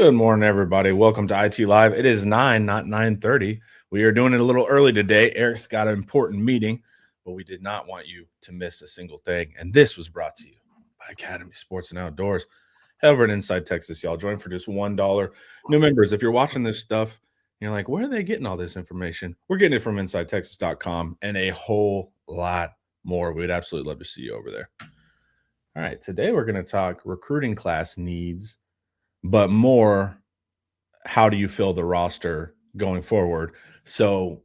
Good morning, everybody. Welcome to IT Live. It is 9, not 9:30. We are doing it a little early today. Eric's got an important meeting, but we did not want you to miss a single thing. And this was brought to you by Academy Sports and Outdoors. Head over to Inside Texas, y'all. Join for just $1. New members, if you're watching this stuff, you're like, where are they getting all this information? We're getting it from InsideTexas.com and a whole lot more. We'd absolutely love to see you over there. All right, today we're going to talk recruiting class needs, but more how do you fill the roster going forward. So,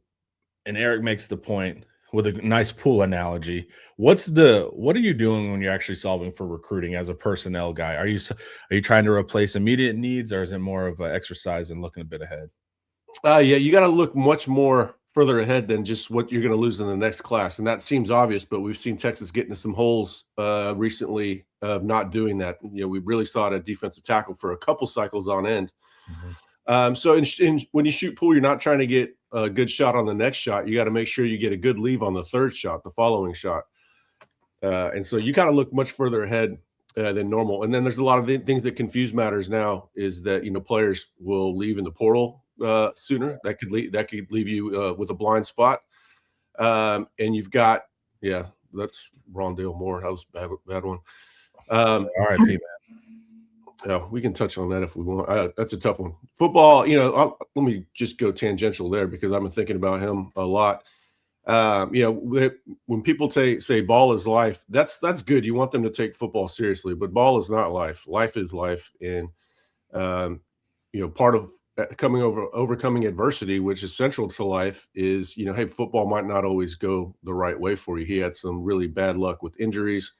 and Eric makes the point with a nice pool analogy. What are you doing when you're actually solving for recruiting as a personnel guy? Are you trying to replace immediate needs, or is it more of an exercise and looking a bit ahead? Yeah, you got to look much more further ahead than just what you're going to lose in the next class. And that seems obvious, but we've seen Texas get into some holes recently of not doing that. You know, we really saw it at defensive tackle for a couple cycles on end. So when you shoot pool, you're not trying to get a good shot on the next shot. You got to make sure you get a good leave on the third shot, the following shot. And so you kind of look much further ahead than normal. And then there's a lot of things that confuse matters now is that, you know, players will leave in the portal sooner. That could leave you with a blind spot. And you've got, that's Rondale Moore. That was a bad one. R.I.P. man. Yeah, we can touch on that if we want. That's a tough one. Football, you know, let me just go tangential there because I've been thinking about him a lot. You know, when people say ball is life, that's good. You want them to take football seriously, but ball is not life. Life is life. And, you know, part of overcoming adversity, which is central to life, is, you know, hey, football might not always go the right way for you. He had some really bad luck with injuries,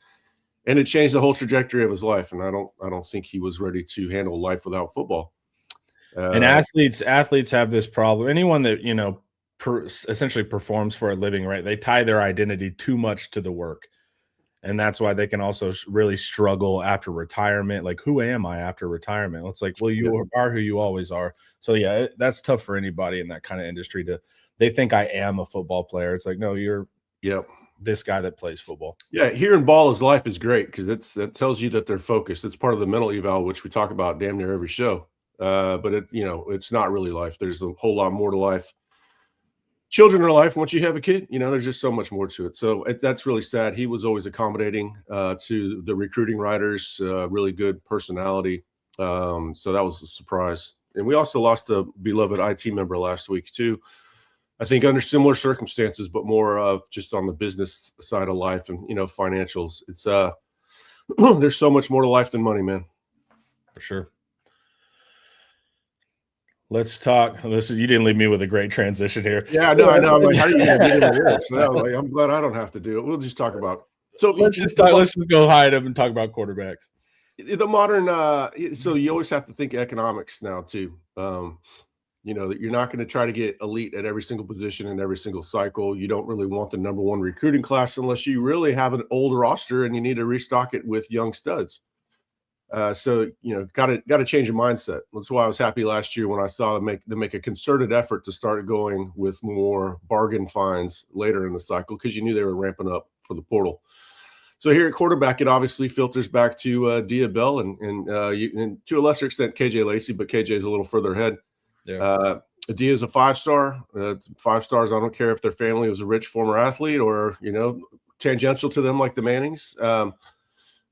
and it changed the whole trajectory of his life. And I don't think he was ready to handle life without football. And athletes have this problem. Anyone that, you know, essentially performs for a living, right? They tie their identity too much to the work. And that's why they can also really struggle after retirement. Like, who am I after retirement? It's like, well, you are who you always are. So, yeah, that's tough for anybody in that kind of industry they think I am a football player. It's like, no, you're this guy that plays football. Yeah, hearing ball is life is great because that tells you that they're focused. It's part of the mental eval, which we talk about damn near every show. But it's not really life. There's a whole lot more to life. Children are life. Once you have a kid, you know, there's just so much more to it. So that's really sad. He was always accommodating to the recruiting writers, really good personality. So that was a surprise. And we also lost a beloved IT member last week too. I think under similar circumstances, but more of just on the business side of life and, you know, financials. It's there's so much more to life than money, man. For sure. Let's talk. You didn't leave me with a great transition here. Yeah, no, I know. I'm like, how are you going to get into this? So I'm glad I don't have to do it. We'll just talk about. So let's just go hide them and talk about quarterbacks. The modern. So you always have to think economics now too. You know that you're not going to try to get elite at every single position in every single cycle. You don't really want the number one recruiting class unless you really have an old roster and you need to restock it with young studs. So, you know, got to change your mindset. That's why I was happy last year when I saw them make a concerted effort to start going with more bargain finds later in the cycle because you knew they were ramping up for the portal. So here at quarterback, it obviously filters back to Dia Bell and to a lesser extent KJ Lacey, but KJ is a little further ahead. Yeah. Dia is a 5-star. 5 stars. I don't care if their family was a rich former athlete or, you know, tangential to them like the Mannings.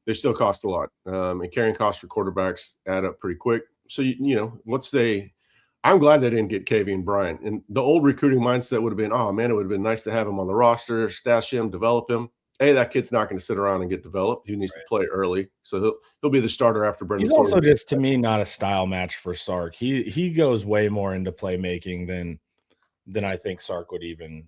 They still cost a lot. And carrying costs for quarterbacks add up pretty quick. So, you know, I'm glad they didn't get Kavian Bryant. And the old recruiting mindset would have been, oh, man, it would have been nice to have him on the roster, stash him, develop him. Hey, that kid's not going to sit around and get developed. He needs to play early. So he'll be the starter after Brendan. He's also just, to me, not a style match for Sark. He goes way more into playmaking than I think Sark would even.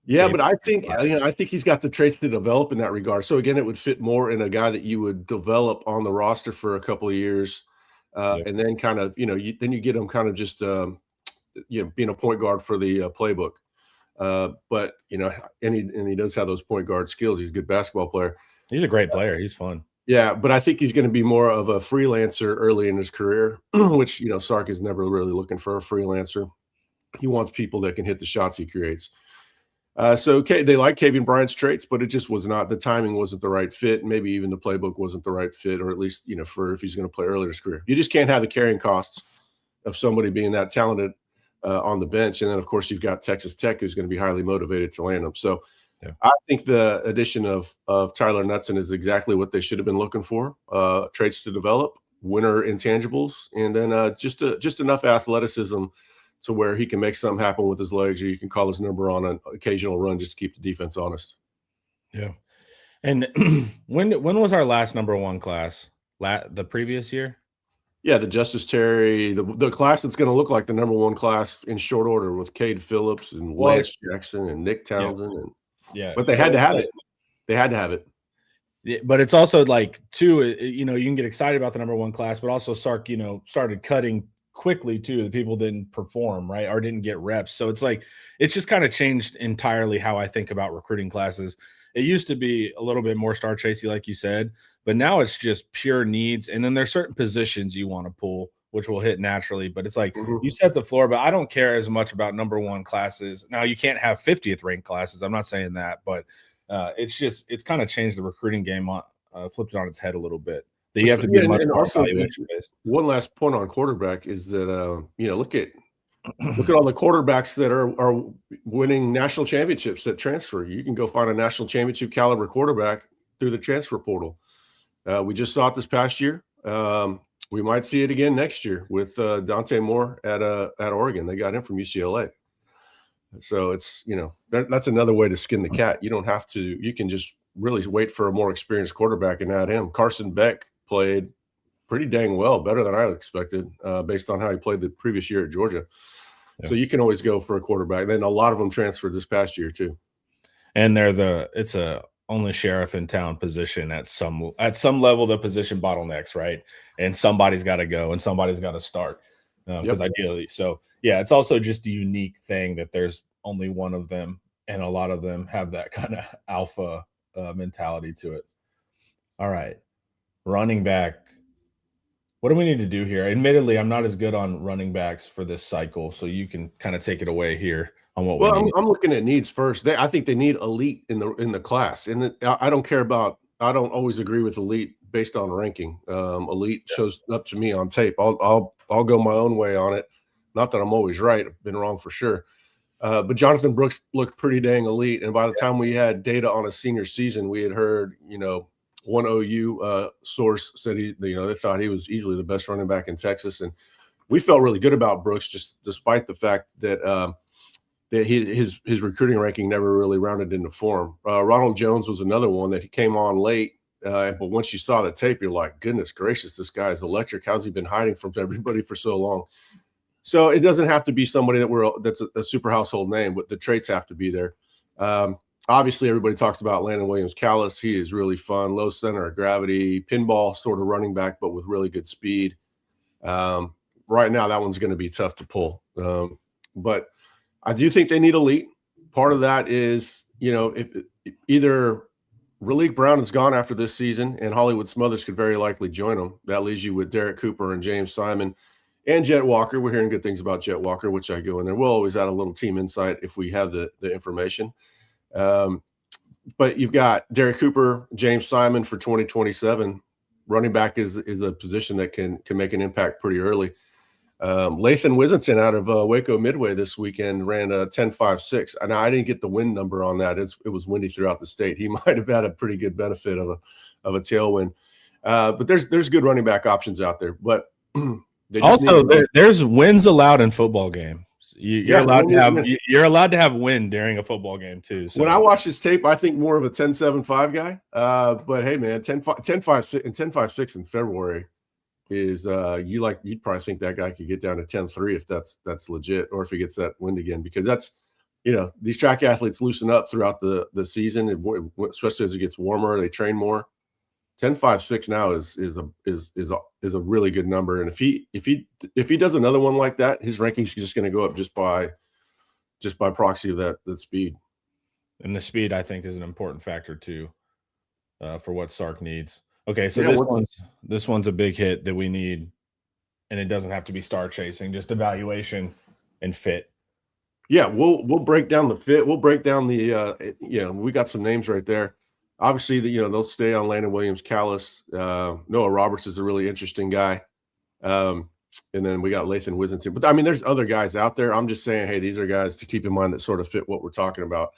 Yeah, but I think he's got the traits to develop in that regard. So again, it would fit more in a guy that you would develop on the roster for a couple of years, and then kind of, you know, then you get him kind of just being a point guard for the playbook. But you know, and he does have those point guard skills. He's a good basketball player. He's a great player. He's fun. Yeah, but I think he's going to be more of a freelancer early in his career, which, you know, Sark is never really looking for a freelancer. He wants people that can hit the shots he creates. So they like Kavian Bryant's traits, but it just was not, the timing wasn't the right fit. Maybe even the playbook wasn't the right fit, or at least, you know, for if he's going to play early in his career. You just can't have the carrying costs of somebody being that talented on the bench. And then, of course, you've got Texas Tech, who's going to be highly motivated to land them. So I think the addition of Tyler Knutson is exactly what they should have been looking for. Traits to develop, winner intangibles, and then just enough athleticism to where he can make something happen with his legs, or you can call his number on an occasional run just to keep the defense honest. Yeah. And when was our last number one class? The previous year? Yeah, the Justice Terry, the class that's going to look like the number one class in short order with Cade Phillips and Lance Jackson and Nick Townsend. But they had to have it. They had to have it. Yeah, but it's also like, too, you can get excited about the number one class, but also Sark, started cutting quickly too. The people didn't perform, right, or didn't get reps. So it's like, it's just kind of changed entirely how I think about recruiting classes. It used to be a little bit more star chasey, like you said, but now it's just pure needs. And then there's certain positions you want to pull, which will hit naturally. But it's like you set the floor, but I don't care as much about number one classes. Now, you can't have 50th ranked classes. I'm not saying that, but it's kind of changed the recruiting game flipped it on its head a little bit. That you have to be much more evaluation based. One last point on quarterback is that look at all the quarterbacks that are winning national championships that transfer. You can go find a national championship caliber quarterback through the transfer portal. We just saw it this past year. We might see it again next year with Dante Moore at Oregon. They got him from UCLA. So it's, that's another way to skin the cat. You don't have to. You can just really wait for a more experienced quarterback and add him. Carson Beck played pretty dang well, better than I expected, based on how he played the previous year at Georgia. Yeah. So you can always go for a quarterback. Then a lot of them transferred this past year too. And it's a only sheriff in town position at some level. The position bottlenecks, right? And somebody's got to go and somebody's got to start because ideally. So yeah, it's also just a unique thing that there's only one of them, and a lot of them have that kind of alpha mentality to it. All right, running back. What do we need to do here? Admittedly, I'm not as good on running backs for this cycle, so you can kind of take it away here on what. Well, I'm looking at needs first. I think they need elite in the class, and I don't care about. I don't always agree with elite based on ranking. Elite shows up to me on tape. I'll go my own way on it. Not that I'm always right. I've been wrong for sure. But Jonathan Brooks looked pretty dang elite, and by the time we had data on his senior season, we had heard, one OU source said they thought he was easily the best running back in Texas, and we felt really good about Brooks, just despite the fact that his recruiting ranking never really rounded into form. Ronald Jones was another one that he came on late, but once you saw the tape, you're like, goodness gracious, this guy is electric. How's he been hiding from everybody for so long? So it doesn't have to be somebody that's a super household name, but the traits have to be there. Obviously, everybody talks about Landon Williams-Callis. He is really fun, low center of gravity, pinball sort of running back, but with really good speed. Right now, that one's going to be tough to pull. But I do think they need elite. Part of that is, if either Raleek Brown is gone after this season and Hollywood Smothers could very likely join them. That leaves you with Derek Cooper and James Simon and Jet Walker. We're hearing good things about Jet Walker, which I go in there. We'll always add a little team insight if we have the information. But you've got Derek Cooper, James Simon for 2027. Running back is a position that can make an impact pretty early. Lathan Wissington out of Waco Midway this weekend ran a 10.56. And I didn't get the win number on that. It was windy throughout the state. He might have had a pretty good benefit of a tailwind. But there's good running back options out there. But also, there's wins allowed in football games. You're allowed to have win during a football game too. So. When I watch this tape, I think more of a 10.75 guy. But hey, man, 10.56 and 10.56 in February is you'd probably think that guy could get down to 10.3 if that's legit, or if he gets that wind again, because that's these track athletes loosen up throughout the season, especially as it gets warmer. They train more. 10.56 now is a really good number, and if he does another one like that, his ranking's just going to go up just by proxy of that speed. And the speed, I think, is an important factor too, for what Sark needs. Okay, so this one's a big hit that we need, and it doesn't have to be star chasing, just evaluation and fit. Yeah, we'll break down the fit. We'll break down the we got some names right there. Obviously, they'll stay on Landon Williams-Callis. Noah Roberts is a really interesting guy. And then we got Lathan Wizington. But I mean, there's other guys out there. I'm just saying, hey, these are guys to keep in mind that sort of fit what we're talking about.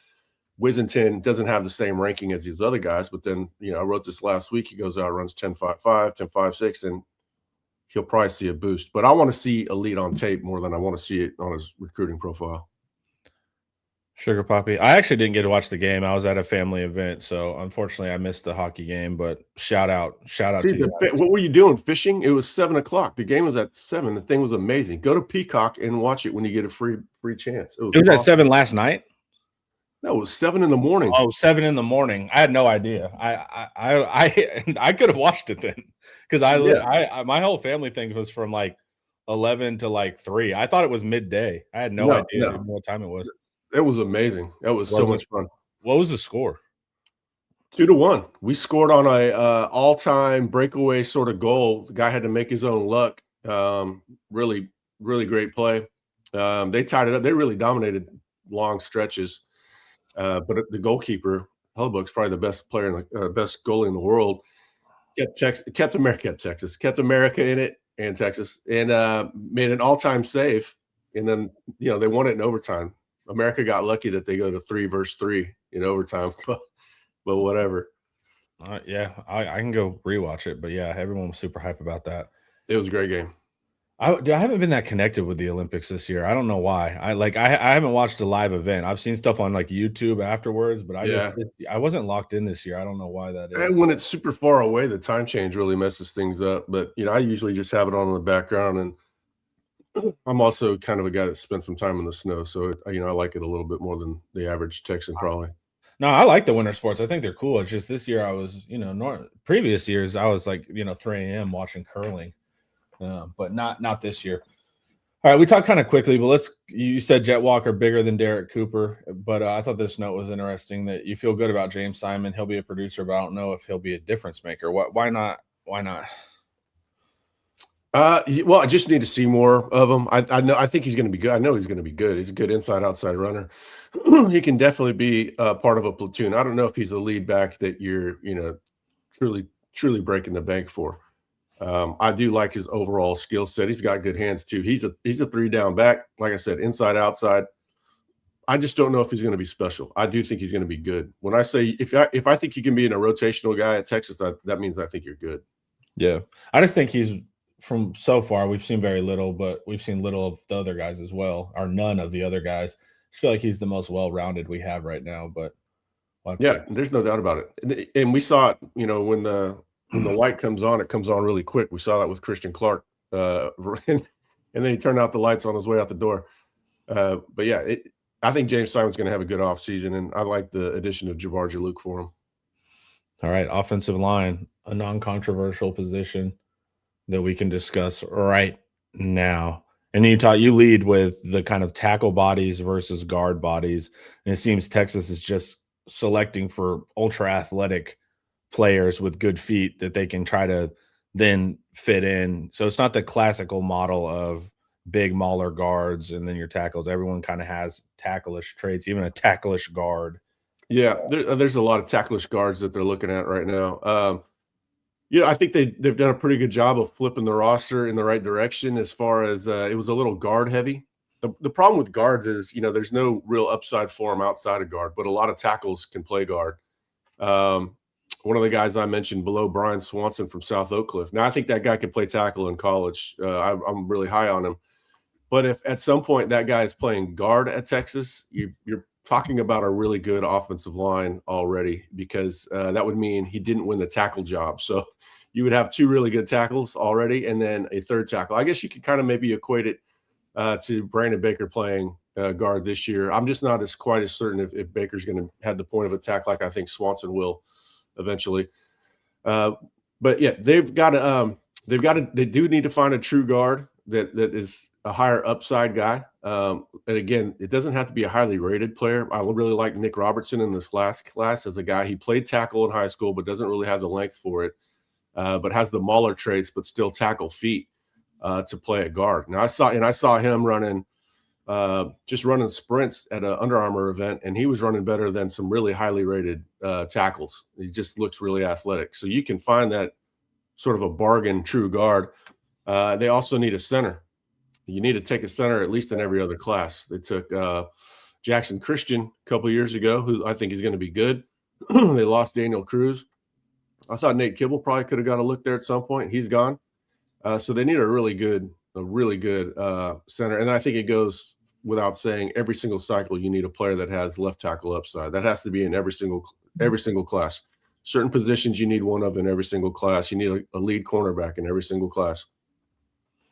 Wizington doesn't have the same ranking as these other guys, but then, I wrote this last week. He goes out, runs 10.55, 10.56, and he'll probably see a boost. But I want to see elite on tape more than I want to see it on his recruiting profile. Sugar Poppy. I actually didn't get to watch the game. I was at a family event, so unfortunately I missed the hockey game, but shout out to you guys. What were you doing? Fishing? It was 7:00. The game was at 7. The thing was amazing. Go to Peacock and watch it when you get a free chance. It was at 7 last night? No, it was 7 in the morning. Oh, 7 in the morning. I had no idea. I could have watched it then because I my whole family thing was from like 11 to like 3. I thought it was midday. I had no idea what time it was. It was amazing. That was so much fun. What was the score? 2-1. We scored on a all-time breakaway sort of goal. The guy had to make his own luck. Really, really great play. They tied it up. They really dominated long stretches. But the goalkeeper, Hellebuyck's probably the best player in the best goalie in the world. Kept America in it and Texas, and made an all-time save. And then they won it in overtime. America got lucky that they go to 3 versus 3 in overtime, but whatever. Yeah, I can go rewatch it, but yeah, everyone was super hype about that. It was a great game. I haven't been that connected with the Olympics this year. I don't know why. I haven't watched a live event. I've seen stuff on like YouTube afterwards, but I wasn't locked in this year. I don't know why that is. And when it's super far away, the time change really messes things up. But I usually just have it on in the background, and I'm also kind of a guy that spent some time in the snow, so I like it a little bit more than the average Texan probably. No, I like the winter sports. I think they're cool. It's just this year I was, previous years I was like, 3 a.m. watching curling, but not this year. All right, we talked kind of quickly, but you said Jet Walker bigger than Derek Cooper, but I thought this note was interesting that you feel good about James Simon. He'll be a producer, but I don't know if he'll be a difference maker. Why not? Why not? Well, I just need to see more of him. I think he's going to be good. I know he's going to be good. He's a good inside-outside runner. He can definitely be part of a platoon. I don't know if he's a lead back that you're, truly breaking the bank for. I do like his overall skill set. He's got good hands too. He's a 3-down back. Like I said, inside, outside. I just don't know if he's going to be special. I do think he's going to be good. When I say if I think you can be in a rotational guy at Texas, that means I think you're good. Yeah, I just think he's. From so far, we've seen very little, but we've seen little of the other guys as well, or none of the other guys. I just feel like he's the most well-rounded we have right now. But there's no doubt about it. And we saw it, when the light comes on, it comes on really quick. We saw that with Christian Clark, and then he turned out the lights on his way out the door. But yeah, I think James Simon's going to have a good offseason, and I like the addition of Jabbar Jalouk for him. All right, offensive line, a non-controversial position that we can discuss right now. And you lead with the kind of tackle bodies versus guard bodies. And it seems Texas is just selecting for ultra athletic players with good feet that they can try to then fit in. So it's not the classical model of big mauler guards and then your tackles. Everyone kind of has tackleish traits, even a tackleish guard. Yeah, there's a lot of tackleish guards that they're looking at right now. I think they've done a pretty good job of flipping the roster in the right direction as far as it was a little guard heavy. The problem with guards is, there's no real upside for them outside of guard, but a lot of tackles can play guard. One of the guys I mentioned below, Brian Swanson from South Oak Cliff. Now, I think that guy can play tackle in college. I'm really high on him. But if at some point that guy is playing guard at Texas, you're talking about a really good offensive line already, because that would mean he didn't win the tackle job. So you would have 2 really good tackles already and then a 3rd tackle. I guess you could kind of maybe equate it to Brandon Baker playing guard this year. I'm just not quite as certain if Baker's going to have the point of attack like I think Swanson will eventually. But yeah, they do need to find a true guard that is a higher upside guy. And again, it doesn't have to be a highly rated player. I really like Nick Robertson in this last class as a guy. He played tackle in high school, but doesn't really have the length for it. But has the mauler traits, but still tackle feet to play at guard. Now I saw him running sprints at an Under Armour event, and he was running better than some really highly rated tackles. He just looks really athletic. So you can find that sort of a bargain true guard. They also need a center. You need to take a center at least in every other class. They took Jackson Christian a couple of years ago, who I think is going to be good. They lost Daniel Cruz. I thought Nate Kibble probably could have got a look there at some point. He's gone. So they need a really good center. And I think it goes without saying, every single cycle you need a player that has left tackle upside. That has to be in every single class. Certain positions you need one of in every single class. You need a lead cornerback in every single class.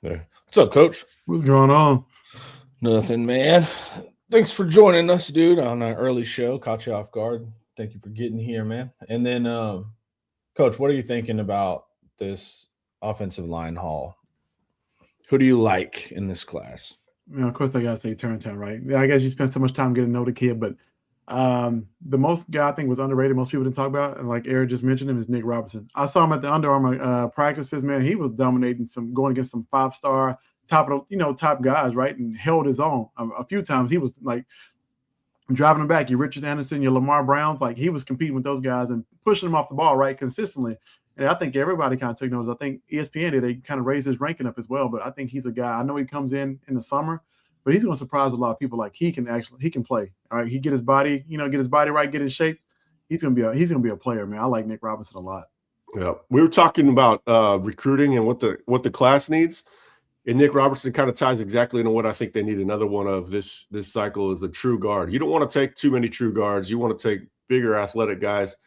Yeah. What's up, Coach? What's going on? Nothing, man. Thanks for joining us, dude, on an early show. Caught you off guard. Thank you for getting here, man. And then, Coach, what are you thinking about this offensive line haul? Who do you like in this class? Of course, I got to say Turntown, right? I guess you spent so much time getting to know the kid, but the most guy I think was underrated, most people didn't talk about, and like Eric just mentioned him, is Nick Robinson. I saw him at the Under Armour practices, man. He was dominating going against some 5-star top guys, right? And held his own. A few times he was like driving them back. Your Richard Anderson, your Lamar Browns, like he was competing with those guys and pushing them off the ball, right, consistently. And I think everybody kind of took notice. I think ESPN they kind of raised his ranking up as well. But I think he's a guy. I know he comes in the summer, but he's going to surprise a lot of people. Like he can play. All right, he get his body right, get in shape. He's gonna be a player, man. I like Nick Robinson a lot. Yeah, we were talking about recruiting and what the class needs, and Nick Robinson kind of ties exactly into what I think they need. Another one of this cycle is the true guard. You don't want to take too many true guards. You want to take bigger, athletic guys.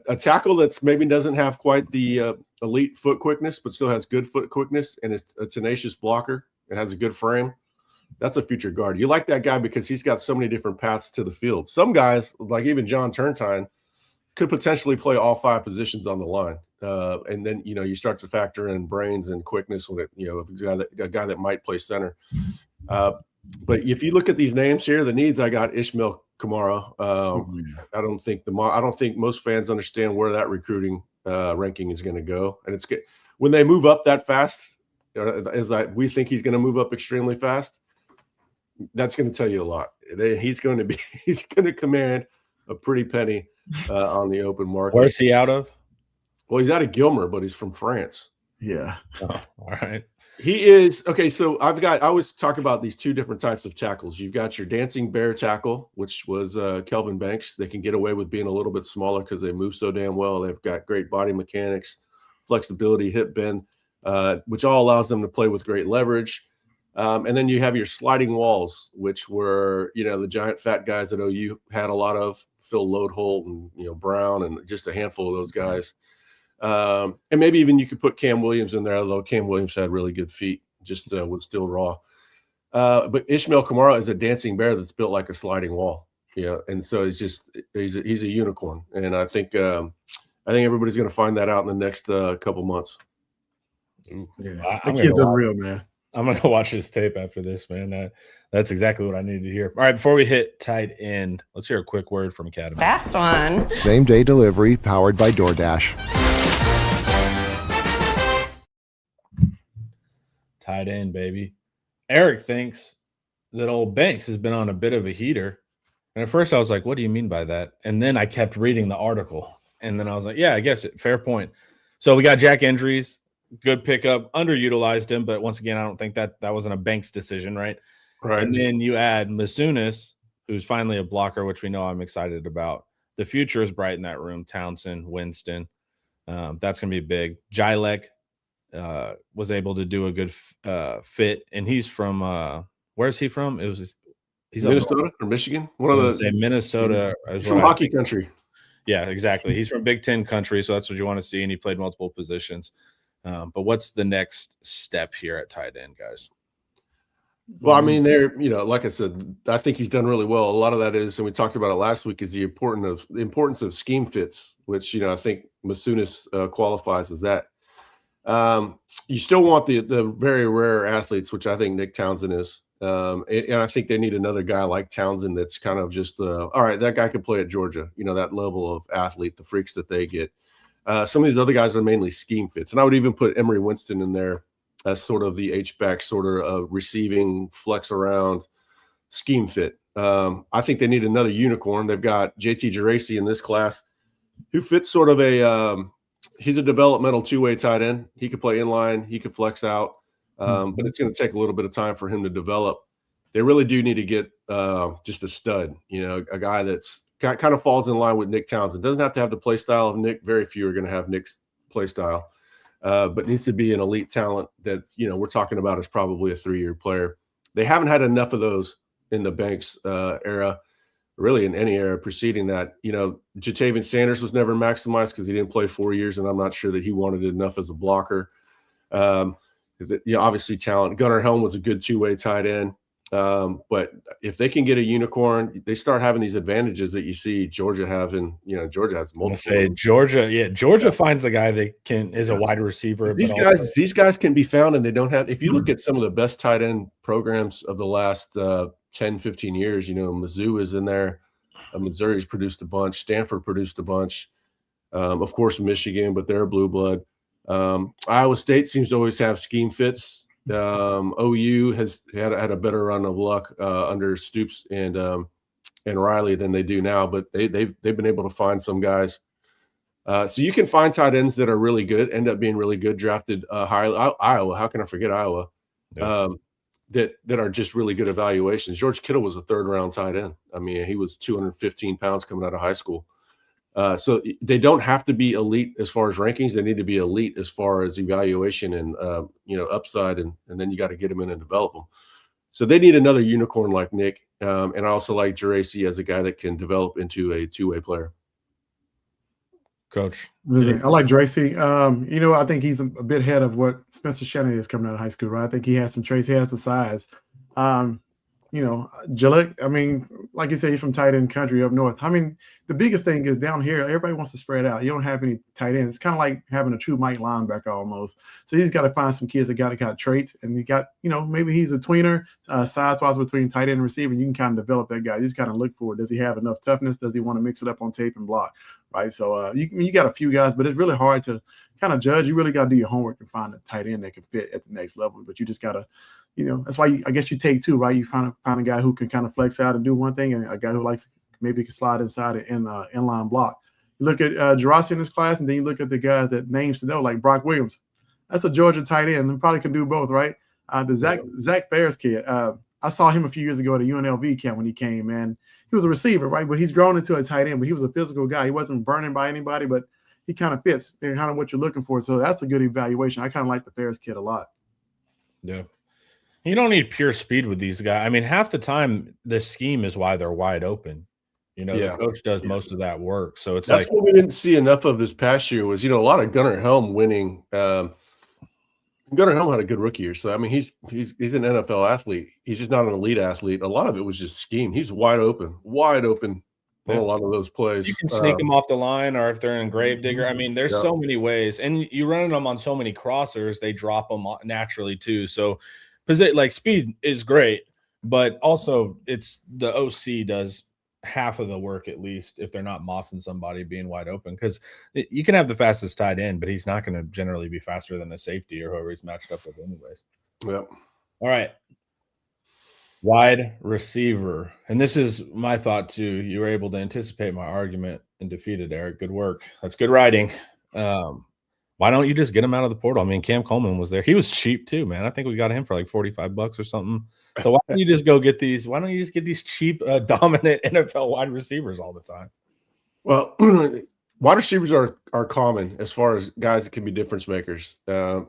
A tackle that's maybe doesn't have quite the elite foot quickness, but still has good foot quickness and is a tenacious blocker and has a good frame. That's a future guard. You like that guy because he's got so many different paths to the field. Some guys, like even John Turntine, could potentially play all 5 positions on the line. And then, you start to factor in brains and quickness with it, a guy that might play center. But if you look at these names here, the needs, I got Ishmael Kamara. I don't think most fans understand where that recruiting ranking is going to go. And it's good when they move up that fast, we think he's going to move up extremely fast. That's going to tell you a lot. He's going to command a pretty penny on the open market. Where's he out of? Well, he's out of Gilmer, but he's from France. Yeah. Oh, all right. He is okay. So I always talk about these 2 different types of tackles. You've got your dancing bear tackle, which was Kelvin Banks. They can get away with being a little bit smaller because they move so damn well. They've got great body mechanics, flexibility, hip bend, which all allows them to play with great leverage. And then you have your sliding walls, which were, the giant fat guys that OU had a lot of, Phil Loadholt and, Brown and just a handful of those guys. And maybe even you could put Cam Williams in there, although Cam Williams had really good feet, just was still raw. But Ishmael Kamara is a dancing bear that's built like a sliding wall. And so he's a unicorn. And I think everybody's going to find that out in the next couple months. Yeah, the kid's unreal, man. I'm going to watch this tape after this, man. That's exactly what I needed to hear. All right, before we hit tight end, let's hear a quick word from Academy. Fast one. Same-day delivery powered by DoorDash. Tight end, baby. Eric thinks that old Banks has been on a bit of a heater. And at first I was like, what do you mean by that? And then I kept reading the article. And then I was like, yeah, I guess fair point. So we got Jack Endries. Good pickup, underutilized him, but once again, I don't think that wasn't a Banks decision, right? Right. And then you add Masunis, who's finally a blocker, which we know I'm excited about. The future is bright in that room. Townsend, Winston, that's going to be big. Jilek was able to do a good fit, and he's from where's he from? He's Minnesota or Michigan. One of the Minnesota. He's from hockey country. Yeah, exactly. He's from Big Ten country, so that's what you want to see. And he played multiple positions. But what's the next step here at tight end, guys? Well, I mean, like I said, I think he's done really well. A lot of that is, and we talked about it last week, is the importance of scheme fits, which I think Masunis qualifies as that. You still want the very rare athletes, which I think Nick Townsend is. And I think they need another guy like Townsend that's kind of just all right, that guy could play at Georgia, that level of athlete, the freaks that they get. Some of these other guys are mainly scheme fits. And I would even put Emery Winston in there as sort of the H-back, sort of receiving, flex around scheme fit. I think they need another unicorn. They've got JT Geraci in this class who fits sort of He's a developmental two-way tight end. He could play inline. He could flex out, but it's going to take a little bit of time for him to develop. They really do need to get just a stud, a guy that's kind of falls in line with Nick Townsend. Doesn't have to have the play style of Nick. Very few are going to have Nick's play style, but needs to be an elite talent that, we're talking about as probably a 3-year player. They haven't had enough of those in the Banks era, really in any era preceding that. Jatavian Sanders was never maximized because he didn't play 4 years, and I'm not sure that he wanted it enough as a blocker. Obviously talent. Gunnar Helm was a good two-way tight end. But if they can get a unicorn, they start having these advantages that you see Georgia having. Georgia has multiple. Georgia finds a guy that is a wide receiver. These guys can be found, and they don't have. If you look at some of the best tight end programs of the last 10, 15 years, Mizzou is in there. Missouri's produced a bunch. Stanford produced a bunch. Of course, Michigan, but they're a blue blood. Iowa State seems to always have scheme fits. OU has had a better run of luck under Stoops and Riley than they do now, but they've been able to find some guys. So you can find tight ends that are really good, end up being really good, drafted highly. Iowa, how can I forget Iowa? Yeah. That are just really good evaluations. George Kittle was a 3rd-round tight end. I mean, he was 215 pounds coming out of high school. So they don't have to be elite as far as rankings. They need to be elite as far as evaluation and, upside. And then you got to get them in and develop them. So they need another unicorn like Nick. And I also like Geraci as a guy that can develop into a two-way player. Coach. I like Geraci. I think he's a bit ahead of what Spencer Shannon is coming out of high school, right? I think he has some traits. He has the size. Jalek, I mean, like you said, he's from tight end country up north. I mean, the biggest thing is down here, everybody wants to spread out. You don't have any tight ends. It's kind of like having a true Mike linebacker almost. So he's got to find some kids that got traits, and he got, maybe he's a tweener, size-wise between tight end and receiver. You can kind of develop that guy. You just kind of look for it. Does he have enough toughness? Does he want to mix it up on tape and block? Right. So you got a few guys, but it's really hard to kind of judge. You really got to do your homework and find a tight end that can fit at the next level. But you just got to, that's why I guess you take two, right? You find a guy who can kind of flex out and do one thing, and a guy who likes maybe can slide inside and inline block. You look at Geraci in this class, and then you look at the guys that names to know, like Brock Williams. That's a Georgia tight end and probably can do both, right? The Zach Ferris kid. I saw him a few years ago at a UNLV camp when he came, man. He was a receiver, right? But he's grown into a tight end, but he was a physical guy. He wasn't burning by anybody, but he kind of fits and kind of what you're looking for. So that's a good evaluation. I kind of like the Ferris kid a lot. Yeah. You don't need pure speed with these guys. I mean, half the time, the scheme is why they're wide open. The coach does most of that work. So that's what we didn't see enough of this past year was, a lot of Gunnar Helm winning. Gunnar Helm had a good rookie year. So, I mean, he's an NFL athlete. He's just not an elite athlete. A lot of it was just scheme. He's wide open on a lot of those plays. You can sneak them off the line, or if they're in Gravedigger. I mean, there's so many ways. And you run them on so many crossers, they drop them naturally too. So, speed is great, but also it's the OC does half of the work at least if they're not mossing somebody being wide open, because you can have the fastest tight end, but he's not going to generally be faster than a safety or whoever he's matched up with anyways. Yep. All right. Wide receiver. And this is my thought too. You were able to anticipate my argument and defeat it, Eric. Good work. That's good writing. Why don't you just get him out of the portal? I mean, Cam Coleman was there. He was cheap too, man. I think we got him for like $45 or something. So why don't you just go get these? Why don't you just get these cheap, dominant NFL wide receivers all the time? Well, wide receivers are common as far as guys that can be difference makers. They're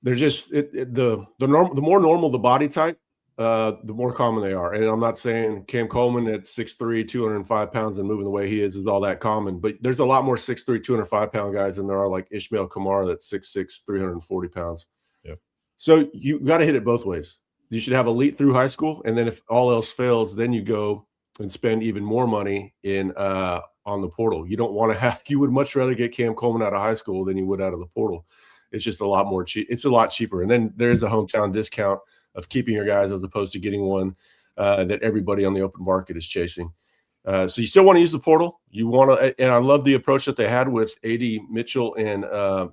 just the more normal the body type, the more common they are. And I'm not saying Cam Coleman at 6'3", 205 pounds and moving the way he is all that common, but there's a lot more 6'3", 205 pound guys than there are like Ishmael Kamara that's 6'6", 340 pounds. Yeah. So you got to hit it both ways. You should have elite through high school, and then if all else fails, then you go and spend even more money in on the portal. You don't want to have. You would much rather get Cam Coleman out of high school than you would out of the portal. It's just a lot more cheap. It's a lot cheaper, and then there's a hometown discount of keeping your guys as opposed to getting one that everybody on the open market is chasing. So you still want to use the portal. You want to, and I love the approach that they had with A.D. Mitchell and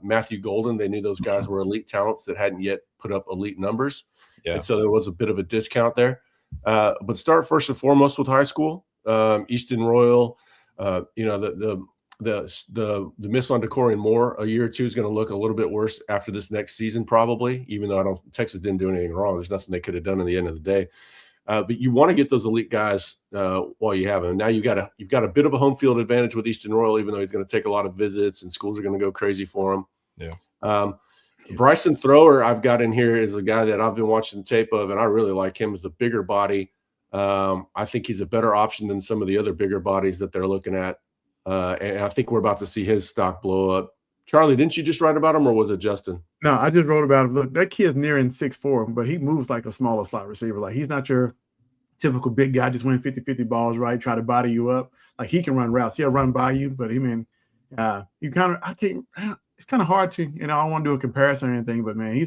Matthew Golden. They knew those guys were elite talents that hadn't yet put up elite numbers. Yeah. And so there was a bit of a discount there. But start first and foremost with high school. Easton Royal, the the miss on Decorian Moore a year or two is going to look a little bit worse after this next season, probably. Even though Texas didn't do anything wrong, there's nothing they could have done in the end of the day. But you want to get those elite guys while you have them. Now you've got a bit of a home field advantage with Easton Royal, even though he's going to take a lot of visits and schools are going to go crazy for him. Yeah. Bryson Thrower, I've got in here, is a guy that I've been watching the tape of, and I really like him as a bigger body. I think he's a better option than some of the other bigger bodies that they're looking at. And I think we're about to see his stock blow up. Charlie, didn't you just write about him, or was it Justin? No, I just wrote about him. Look, that kid's nearing 6'4", but he moves like a smaller slot receiver. Like, he's not your typical big guy, just win 50-50 balls, right? Try to body you up. Like, he can run routes. He'll run by you, but you kind of, it's kind of hard to, I don't want to do a comparison or anything, but man,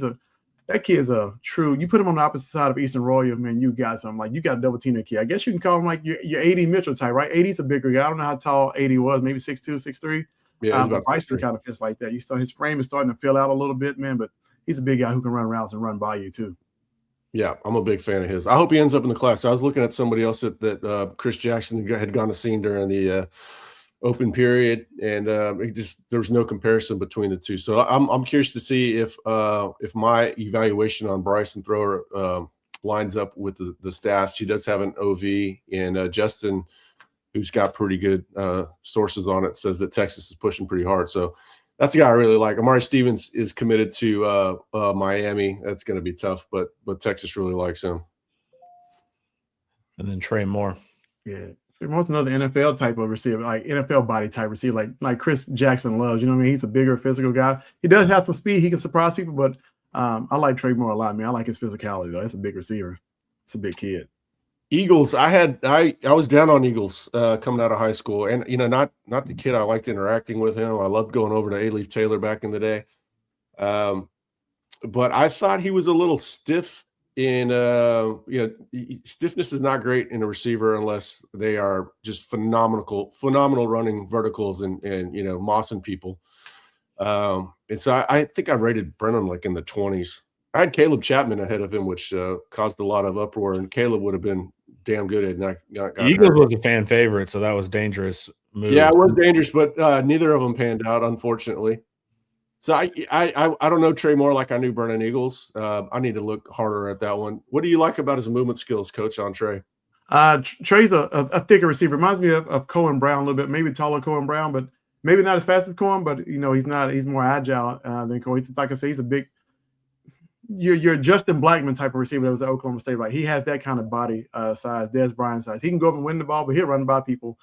that kid's a true, you put him on the opposite side of Easton Royal, man, you got something. Like, you got a double team kid. I guess you can call him like your 80 Mitchell type, right? 80's a bigger guy. I don't know how tall 80 was, maybe 6'2", 6'3". Yeah, but Bryson kind of fits like that. His frame is starting to fill out a little bit, man, but he's a big guy who can run routes and run by you too. Yeah, I'm a big fan of his. I hope he ends up in the class. I was looking at somebody else that Chris Jackson had gone to see during the open period, and there was no comparison between the two. So I'm curious to see if my evaluation on Bryson Thrower lines up with the stats. He does have an OV, and Justin, who's got pretty good sources on it, says that Texas is pushing pretty hard. So that's a guy I really like. Amari Stevens is committed to Miami. That's going to be tough, but Texas really likes him. And then Trey Moore. Yeah. Trey Moore's another NFL type of receiver, like NFL body type receiver, like Chris Jackson loves. You know what I mean? He's a bigger physical guy. He does have some speed. He can surprise people, but I like Trey Moore a lot, man. I like his physicality, though. That's a big receiver. It's a big kid. Eagles, I was down on Eagles coming out of high school, and not the kid I liked interacting with him. I loved going over to A-Leaf Taylor back in the day, but I thought he was a little stiff. Stiffness is not great in a receiver unless they are just phenomenal running verticals and mossing people. And so I think I rated Brennan like in the 20s. I had Caleb Chapman ahead of him, which caused a lot of uproar, and Caleb would have been damn good at not Eagles was a fan favorite, so that was dangerous move. Yeah, it was dangerous, but neither of them panned out, unfortunately. So I don't know Trey Moore like I knew Brennan Eagles. I need to look harder at that one. What do you like about his movement skills, Coach, on Trey? Trey's a thicker receiver. Reminds me of Cohen Brown a little bit, maybe taller Cohen Brown, but maybe not as fast as Cohen, but he's more agile than Cohen. Like I say, he's a big, your Justin Blackman type of receiver that was at Oklahoma State, right? He has that kind of body size, Dez Bryant size. He can go up and win the ball, but he'll run by people.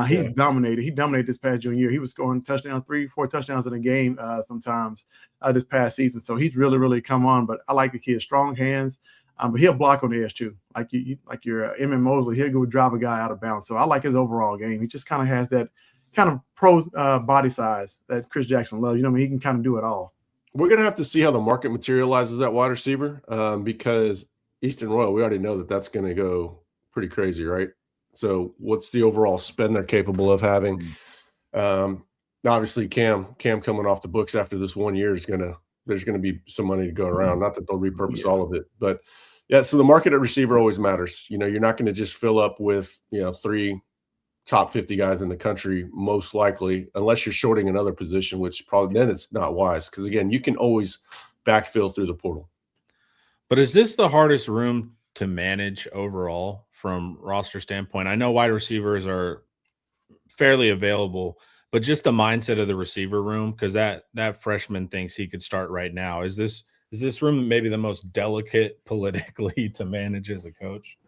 He's dominated. He dominated this past junior year. He was scoring touchdowns, 3-4 touchdowns in a game sometimes this past season. So he's really, really come on. But I like the kid, strong hands, but he'll block on the edge too. Like your Emmett Mosley, he'll go drive a guy out of bounds. So I like his overall game. He just kind of has that kind of pro body size that Chris Jackson loves. You know what I mean? He can kind of do it all. We're going to have to see how the market materializes at wide receiver because Easton Royal, we already know that that's going to go pretty crazy, right? So what's the overall spend they're capable of having? Obviously, Cam coming off the books after this 1 year there's going to be some money to go around. Not that they'll repurpose all of it, but yeah. So the market at receiver always matters. You're not going to just fill up with 3 top 50 guys in the country, most likely, unless you're shorting another position, which probably then it's not wise. Because again, you can always backfill through the portal. But is this the hardest room to manage overall from roster standpoint? I know wide receivers are fairly available, but just the mindset of the receiver room, because that freshman thinks he could start right now. Is this room maybe the most delicate politically to manage as a coach?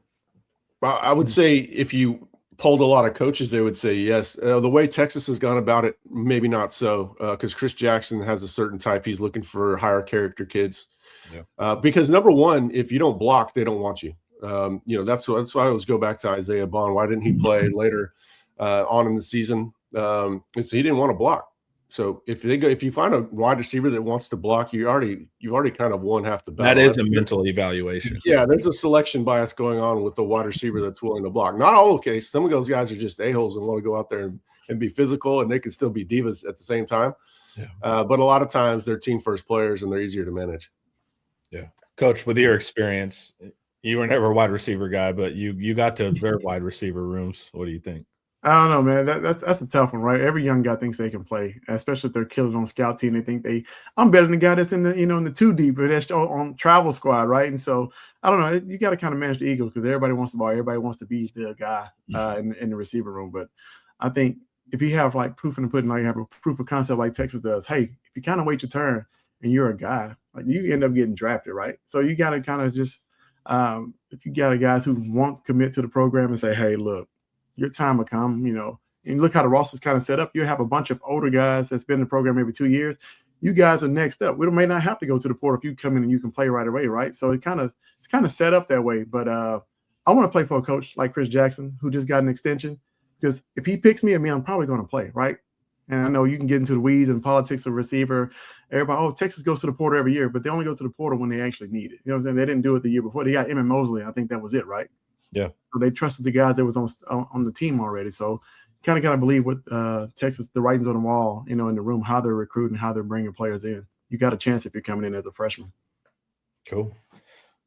Well, I would say if you polled a lot of coaches, they would say yes. The way Texas has gone about it, maybe not so, because Chris Jackson has a certain type. He's looking for higher character kids. Yeah. Because number one, if you don't block, they don't want you. That's why I always go back to Isaiah Bond. Why didn't he play later on in the season? So he didn't want to block. So if you find a wide receiver that wants to block, you've already kind of won half the battle. That is a mental evaluation. Yeah, there's a selection bias going on with the wide receiver that's willing to block. Not all the case. Some of those guys are just a-holes and want to go out there and be physical, and they can still be divas at the same time. Yeah. But a lot of times they're team first players and they're easier to manage. Yeah. Coach, with your experience, you were never a wide receiver guy, but you got to observe wide receiver rooms. What do you think? I don't know, man. That's a tough one, right? Every young guy thinks they can play, especially if they're killing on scout team. They think I'm better than the guy that's in the in the 2 deep or that's on travel squad, right? And so I don't know. You got to kind of manage the ego because everybody wants the ball. Everybody wants to be the guy in the receiver room. But I think if you have like proof in the pudding, like you have a proof of concept like Texas does, hey, if you kind of wait your turn and you're a guy, like you end up getting drafted, right? So you got to kind of just if you got guys who won't commit to the program and say, hey, look, your time will come, and look how the roster's kind of set up. You have a bunch of older guys that's been in the program maybe 2 years. You guys are next up. We may not have to go to the portal if you come in and you can play right away, right? So it's kind of set up that way. But I want to play for a coach like Chris Jackson, who just got an extension, because if he picks me, I'm probably going to play, right? And I know you can get into the weeds and politics of receiver. Everybody, Texas goes to the portal every year, but they only go to the portal when they actually need it. You know what I'm saying? They didn't do it the year before. They got Emmett Mosley. I think that was it, right? Yeah. So they trusted the guy that was on the team already. So kind of got to believe what Texas, the writings on the wall, in the room, how they're recruiting, how they're bringing players in. You got a chance if you're coming in as a freshman. Cool.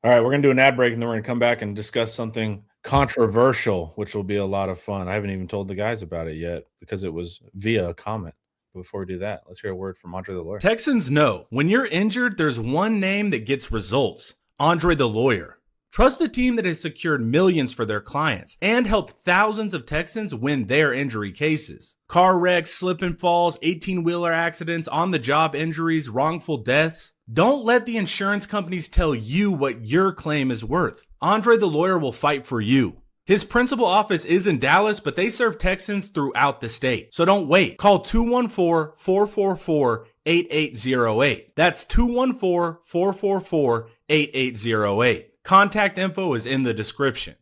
All right, we're going to do an ad break, and then we're going to come back and discuss something controversial, which will be a lot of fun. I haven't even told the guys about it yet because it was via a comment. Before we do that, let's hear a word from Andre the Lawyer. Texans know when you're injured, there's one name that gets results: Andre the Lawyer. Trust the team that has secured millions for their clients and helped thousands of Texans win their injury cases. Car wrecks, slip and falls, 18-wheeler accidents, on-the-job injuries, wrongful deaths. Don't let the insurance companies tell you what your claim is worth. Andre the Lawyer will fight for you. His principal office is in Dallas, but they serve Texans throughout the state. So don't wait. Call 214-444-8808. That's 214-444-8808. Contact info is in the description.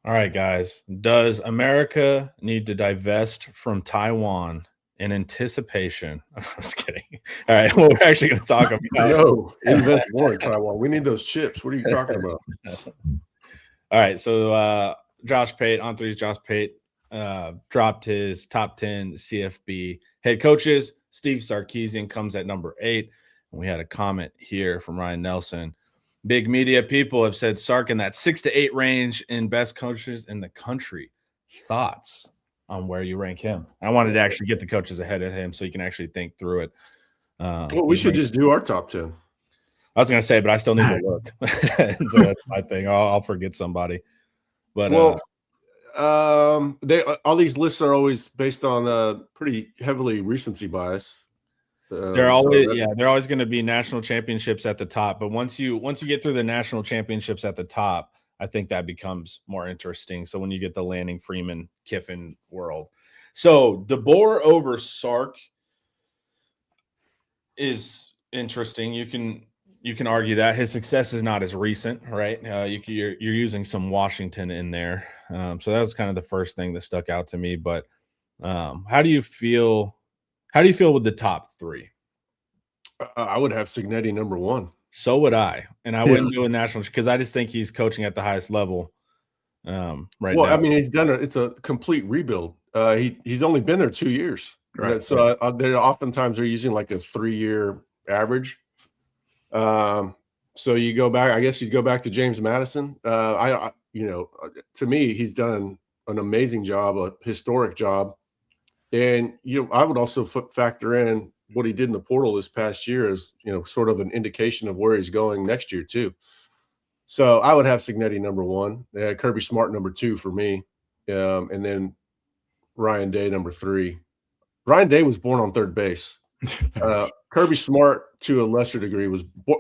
All right, guys. Does America need to divest from Taiwan in anticipation? I'm just kidding. All right. Well, we're actually going to talk about No, invest more in Taiwan. We need those chips. What are you talking about? All right. So Josh Pate, On3's Josh Pate, dropped his top 10 CFB head coaches. Steve Sarkisian comes at number 8. And we had a comment here from Ryan Nelson. Big media people have said Sark in that 6 to 8 range in best coaches in the country. Thoughts on where you rank him? I wanted to actually get the coaches ahead of him so you can actually think through it. Well, we should just do our top 10. I was going to say, but I still need to look. And so that's my thing. I'll forget somebody. But all these lists are always based on pretty heavily recency bias. They're always they're always going to be national championships at the top. But once you get through the national championships at the top, I think that becomes more interesting. So when you get the Lanning, Freeman, Kiffin world, so DeBoer over Sark is interesting. You can argue that his success is not as recent, right? You're using some Washington in there, so that was kind of the first thing that stuck out to me. But how do you feel? How do you feel with the top 3? I would have Cignetti number 1. So would I, and I wouldn't do a national because I just think he's coaching at the highest level right now. Well, I mean, he's done it's a complete rebuild. He's only been there 2 years, right? So they oftentimes are using like a 3-year average. So you go back. I guess you'd go back to James Madison. To me, he's done an amazing job, a historic job. And, I would also factor in what he did in the portal this past year as, sort of an indication of where he's going next year too. So I would have Cignetti number 1, Kirby Smart number 2 for me. And then Ryan Day number 3. Ryan Day was born on third base. Kirby Smart, to a lesser degree,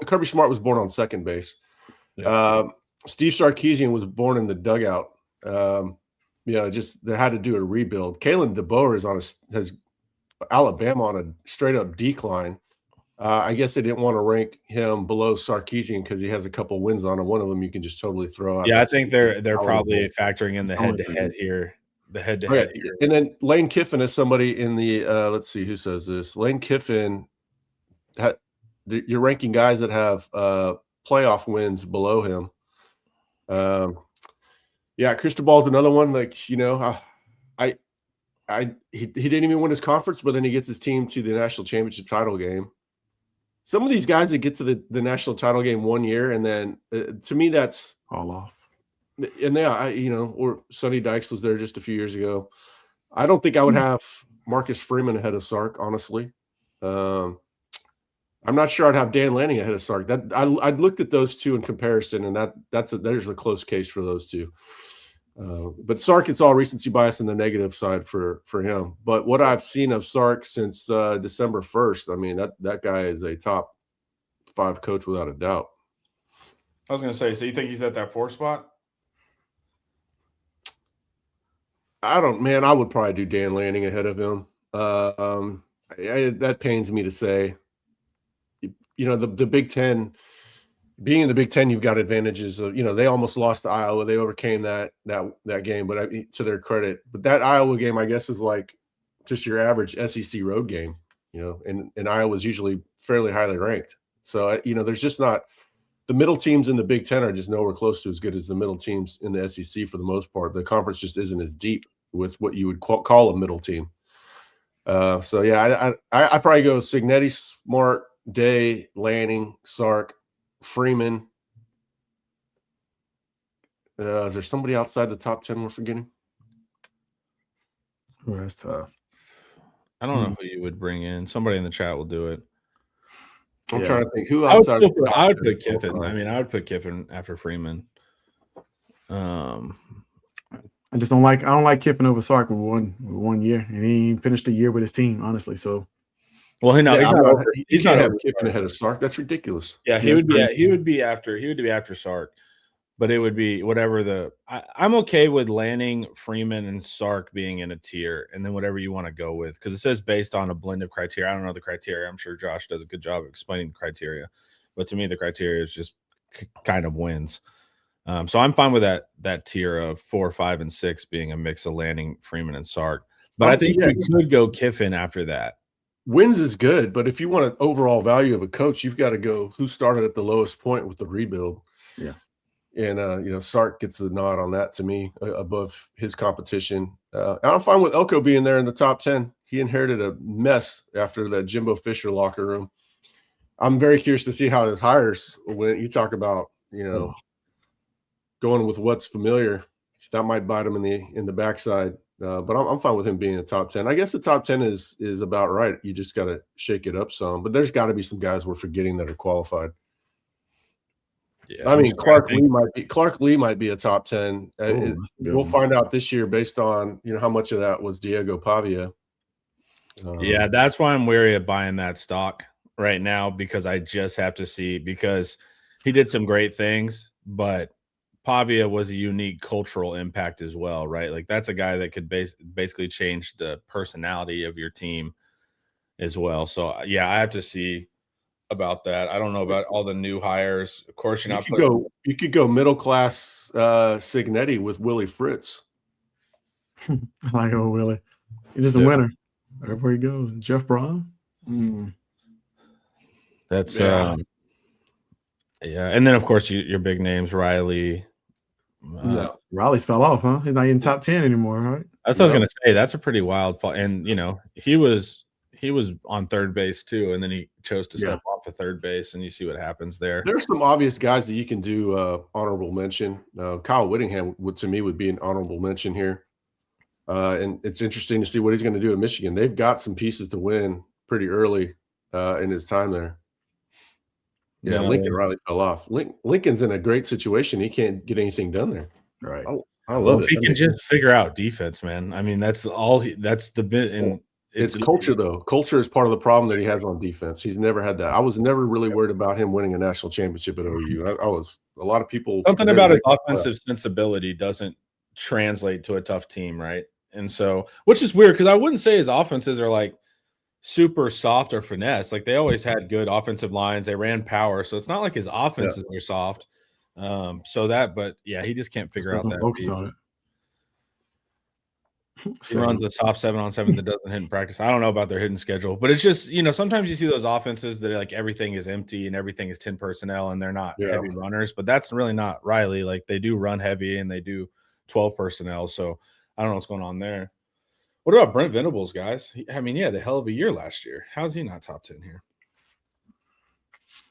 Kirby Smart was born on second base. Yeah. Steve Sarkisian was born in the dugout. Just they had to do a rebuild. Kalen DeBoer has Alabama on a straight up decline. I guess they didn't want to rank him below Sarkisian because he has a couple wins on him. One of them you can just totally throw out. Yeah, I think they're probably factoring in the head to head here. The head to head here. And then Lane Kiffin is somebody in the let's see who says this. Lane Kiffin, you're ranking guys that have playoff wins below him. Cristobal's another one. Like, he didn't even win his conference, but then he gets his team to the national championship title game. Some of these guys that get to the national title game 1 year, and then to me, that's all off. And or Sonny Dykes was there just a few years ago. I don't think I would have Marcus Freeman ahead of Sark, honestly. I'm not sure I'd have Dan Lanning ahead of Sark. That I looked at those two in comparison, and there's a close case for those two. But Sark, it's all recency bias in the negative side for him. But what I've seen of Sark since December 1st, I mean, that guy is a top 5 coach without a doubt. I was going to say, so you think he's at that 4 spot? I would probably do Dan Lanning ahead of him. That pains me to say. The Big Ten, being in the Big Ten, you've got advantages of, they almost lost to Iowa. They overcame that game, but to their credit. But that Iowa game, I guess, is like just your average SEC road game, and Iowa's usually fairly highly ranked. So, there's just not – the middle teams in the Big Ten are just nowhere close to as good as the middle teams in the SEC for the most part. The conference just isn't as deep with what you would call a middle team. So, yeah, I probably go Cignetti, Smart, Day, Lanning, Sark, Freeman. Is there somebody outside the top 10 we're forgetting? Oh, that's tough. I don't know who you would bring in. Somebody in the chat will do it. I'm trying to think who I would outside. put Kiffin. I mean, I would put Kiffin after Freeman. I just don't like Kiffin over Sark with one year, and he finished the year with his team, honestly. So, well, he's not have Kiffin ahead of Sark. That's ridiculous. Yeah, he would be after Sark, but it would be whatever I'm okay with Lanning, Freeman, and Sark being in a tier, and then whatever you want to go with, because it says based on a blend of criteria. I don't know the criteria. I'm sure Josh does a good job of explaining the criteria, but to me, the criteria is just kind of wins. So I'm fine with that tier of 4, 5, and 6 being a mix of Lanning, Freeman, and Sark. But I think you could go Kiffin after that. Wins is good, but if you want an overall value of a coach, you've got to go who started at the lowest point with the rebuild. Yeah. And, Sark gets the nod on that to me above his competition. I'm fine with Elko being there in the top 10. He inherited a mess after that Jimbo Fisher locker room. I'm very curious to see how his hires went. You talk about, going with what's familiar. That might bite him in the backside. But I'm fine with him being a top 10. I guess the top 10 is about right. You just got to shake it up some. But there's got to be some guys we're forgetting that are qualified. Yeah, I mean, Clark Lee might be a top 10. We'll find out this year based on how much of that was Diego Pavia. Yeah, that's why I'm wary of buying that stock right now, because I just have to see, because he did some great things, but Pavia was a unique cultural impact as well, right? Like that's a guy that could basically change the personality of your team as well. So yeah, I have to see about that. I don't know about all the new hires. Of course, you could go middle class Cignetti with Willie Fritz. I like old Willie. He's just a winner. Wherever he goes, Jeff Braun. That's yeah. And then of course your big names, Riley. No, Riley's fell off, huh? He's not in top 10 anymore, right? That's what I was gonna say. That's a pretty wild fall. And he was on third base too, and then he chose to step off to third base, and you see what happens there. There's some obvious guys that you can do honorable mention. Kyle Whittingham would be an honorable mention here. And it's interesting to see what he's going to do in Michigan. They've got some pieces to win pretty early in his time there. Yeah, Lincoln Riley fell off. Lincoln's in a great situation. He can't get anything done there. Right. I love it. He can just figure out defense, man. I mean, that's all. That's the bit. And it's culture, though. Culture is part of the problem that he has on defense. He's never had that. I was never really worried about him winning a national championship at OU. I was. A lot of people. Something about his offensive sensibility doesn't translate to a tough team, right? And so, which is weird, because I wouldn't say his offenses are like super soft or finesse. Like they always had good offensive lines. They ran power, so it's not like his offenses are soft. But he just can't figure out that. Focus on it. He runs the top 7-on-7 that doesn't hit in practice. I don't know about their hidden schedule, but it's just sometimes you see those offenses that are like everything is empty and everything is 10 personnel and they're not heavy runners. But that's really not Riley. Like they do run heavy and they do 12 personnel. So I don't know what's going on there. What about Brent Venables, guys? He had a hell of a year last year. How is he not top 10 here?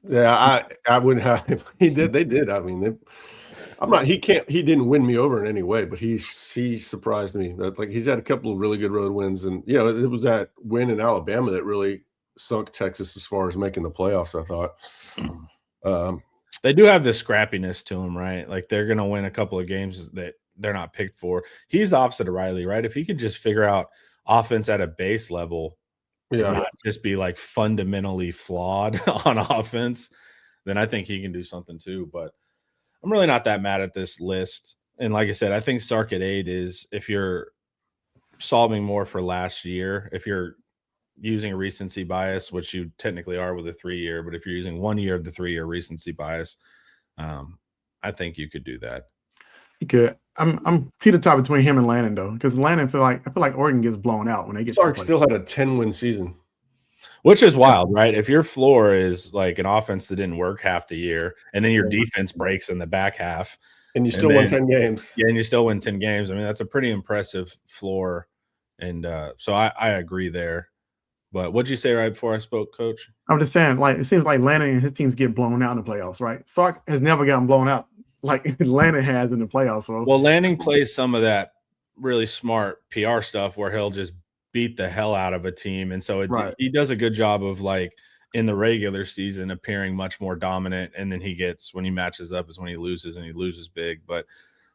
Yeah, I wouldn't have him. He did. They did. I mean, I'm not. He can't. He didn't win me over in any way, but he surprised me. That like he's had a couple of really good road wins, and it was that win in Alabama that really sunk Texas as far as making the playoffs. I thought. They do have this scrappiness to them, right? Like they're going to win a couple of games that they're not picked for. He's the opposite of Riley, right? If he could just figure out offense at a base level, and not just be like fundamentally flawed on offense, then I think he can do something too. But I'm really not that mad at this list. And like I said, I think Sark at 8 is, if you're solving more for last year, if you're using a recency bias, which you technically are with a 3-year, but if you're using 1 year of the 3-year recency bias, I think you could do that. He could. I'm teeter-top between him and Lannon though, because Lannon I feel like Oregon gets blown out when they get. Sark still had a 10-win season, which is wild, right? If your floor is like an offense that didn't work half the year, and then your defense breaks in the back half, and you still win 10 games, and you still win 10 games. I mean, that's a pretty impressive floor, and so I agree there. But what'd you say right before I spoke, Coach? I'm just saying, like, it seems like Lannon and his teams get blown out in the playoffs, right? Sark has never gotten blown out like Lannon has in the playoffs. So, well, Lanning plays some of that really smart PR stuff where he'll just beat the hell out of a team, and so he does a good job of, like, in the regular season appearing much more dominant, and then when he matches up is when he loses, and he loses big. But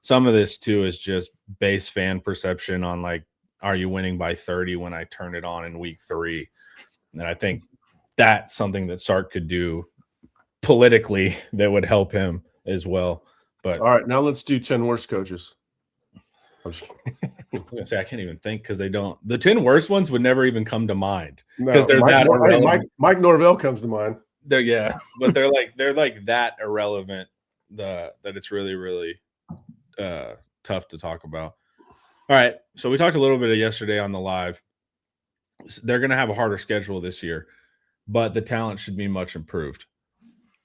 some of this too is just base fan perception on, like, are you winning by 30 when I turn it on in week 3? And I think that's something that Sark could do politically that would help him as well. But all right, now let's do 10 worst coaches. I'm just going to say I can't even think because the 10 worst ones would never even come to mind because they're that irrelevant. Mike Norvell comes to mind. But they're like that irrelevant that it's really, really tough to talk about. All right, so we talked a little bit yesterday on the live. They're going to have a harder schedule this year, but the talent should be much improved.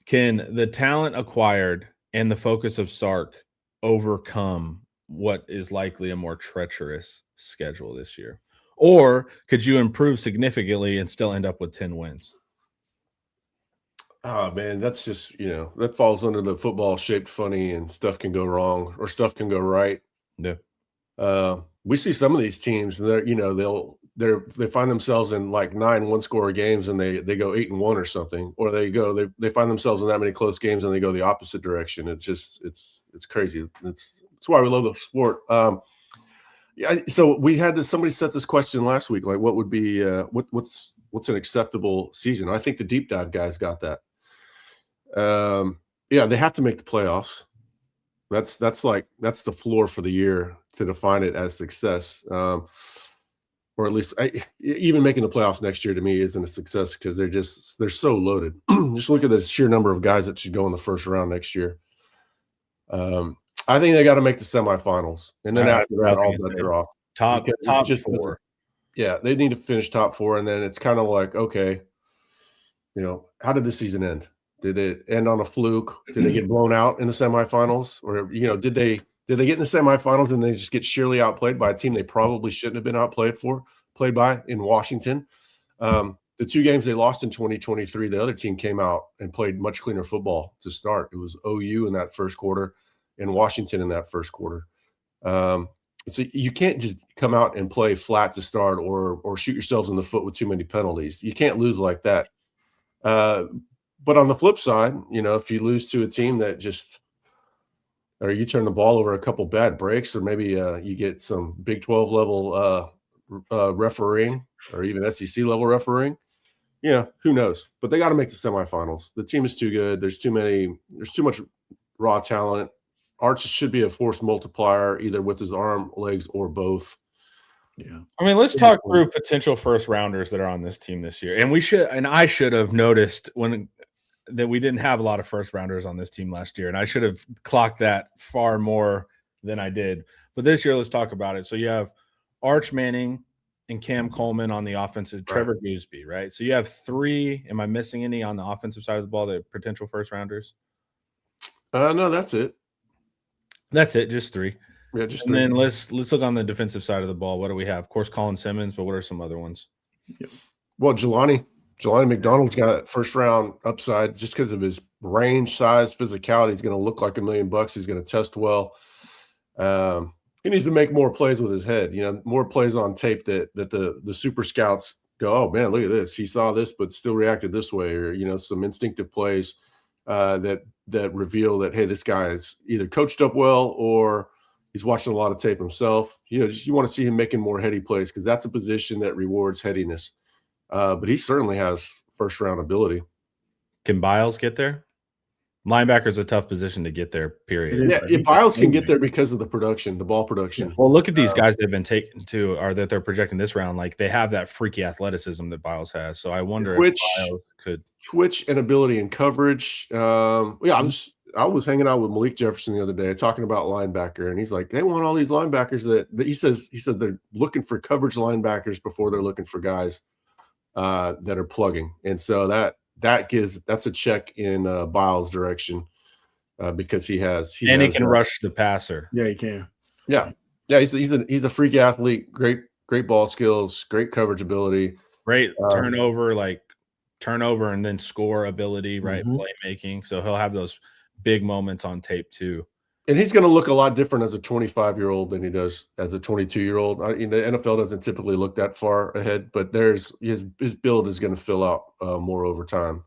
Can the talent acquired and the focus of Sark overcome what is likely a more treacherous schedule this year? Or could you improve significantly and still end up with 10 wins? Oh, man, that's just, that falls under the football shaped funny, and stuff can go wrong or stuff can go right. Yeah. We see some of these teams, and they find themselves in like 9 one-score games, and they go 8-1 or something, or they find themselves in that many close games and they go the opposite direction. It's just it's crazy. That's why we love the sport. So we had somebody set this question last week, like what would be what's an acceptable season? I think the deep dive guys got that. They have to make the playoffs. That's the floor for the year to define it as success. Or at least even making the playoffs next year to me isn't a success because they're so loaded. Just look at the sheer number of guys that should go in the first round next year. I think they got to make the semifinals, and then after that, all bets are off. Top 4. Yeah, they need to finish top 4, and then it's kind of like, okay, how did the season end? Did it end on a fluke? Did they get blown out in the semifinals, or did they get in the semifinals and they just get sheerly outplayed by a team they probably shouldn't have been played by in Washington? The 2 games they lost in 2023, the other team came out and played much cleaner football to start. It was OU in that first quarter and Washington in that first quarter. So you can't just come out and play flat to start or shoot yourselves in the foot with too many penalties. You can't lose like that. But on the flip side, if you lose to a team that or you turn the ball over a couple bad breaks, or maybe you get some Big 12 level refereeing or even SEC level refereeing, who knows? But they got to make the semifinals. The team is too good. There's too much raw talent. Arch should be a force multiplier, either with his arm, legs, or both. Yeah. I mean, let's talk through potential first rounders that are on this team this year. And I should have noticed that we didn't have a lot of first rounders on this team last year. And I should have clocked that far more than I did. But this year, let's talk about it. So you have Arch Manning and Cam Coleman on the offensive, right. Trevor Gooseby, right? So you have 3. Am I missing any on the offensive side of the ball, the potential first rounders? No, that's it. That's it, just 3. Yeah, just 3. And then let's look on the defensive side of the ball. What do we have? Of course, Colin Simmons, but what are some other ones? Well, Jelani Jelani McDonald's got first round upside just because of his range, size, physicality. He's going to look like $1 million. He's going to test well. He needs to make more plays with his head. More plays on tape that the super scouts go, oh man, look at this. He saw this, but still reacted this way, or some instinctive plays that reveal that, hey, this guy is either coached up well or he's watching a lot of tape himself. You want to see him making more heady plays because that's a position that rewards headiness. But he certainly has first round ability. Can Biles get there? Linebacker is a tough position to get there, period. Yeah, if Biles can get there because of the production, the ball production. Well, look at these guys they've been taken to, or that they're projecting this round. Like they have that freaky athleticism that Biles has. So I wonder if Biles could twitch and ability and coverage. I was hanging out with Malik Jefferson the other day talking about linebacker, and he's like, they want all these linebackers that he said they're looking for coverage linebackers before they're looking for guys that are plugging. And so that's a check in Biles' direction because he can rush the passer. Yeah, he can. Yeah. He's a freak athlete. Great ball skills. Great coverage ability. Great turnover and then score ability. Right, playmaking. So he'll have those big moments on tape too. And he's going to look a lot different as a 25-year-old than he does as a 22-year-old. The NFL doesn't typically look that far ahead, but his build is going to fill out more over time.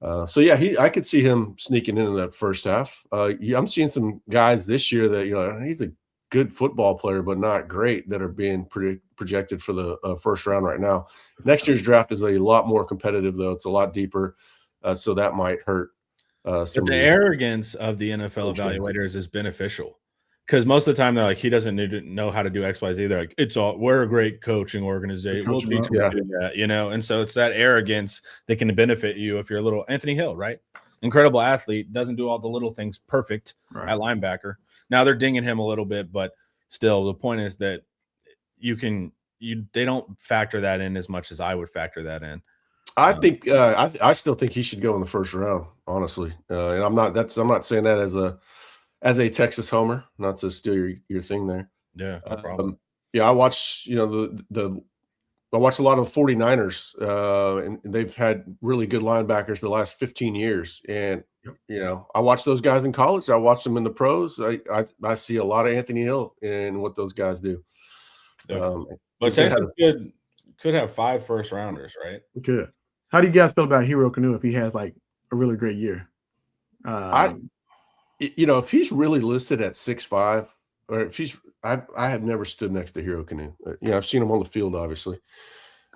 I could see him sneaking into that first half. I'm seeing some guys this year that he's a good football player, but not great, that are being projected for the first round right now. Next year's draft is a lot more competitive, though. It's a lot deeper, so that might hurt. The arrogance of the NFL evaluators is beneficial because most of the time they're like, he doesn't need to know how to do X, Y, Z. They're like, we're a great coaching organization. We'll teach him to do that, And so it's that arrogance that can benefit you if you're a little Anthony Hill, right? Incredible athlete, doesn't do all the little things perfect at linebacker. Now they're dinging him a little bit, but still, the point is that they don't factor that in as much as I would factor that in. I think I still think he should go in the first round, honestly. And I'm not saying that as a Texas homer, not to steal your thing there. Yeah, no problem. I watched I watched a lot of the 49ers, and they've had really good linebackers the last 15 years. And I watched those guys in college. I watched them in the pros. I see a lot of Anthony Hill in what those guys do. But Texas could have 5 first rounders, right? We could. How do you guys feel about Hero Kanu if he has like a really great year? If he's really listed at 6'5", or if I have never stood next to Hero Kanu. I've seen him on the field, obviously.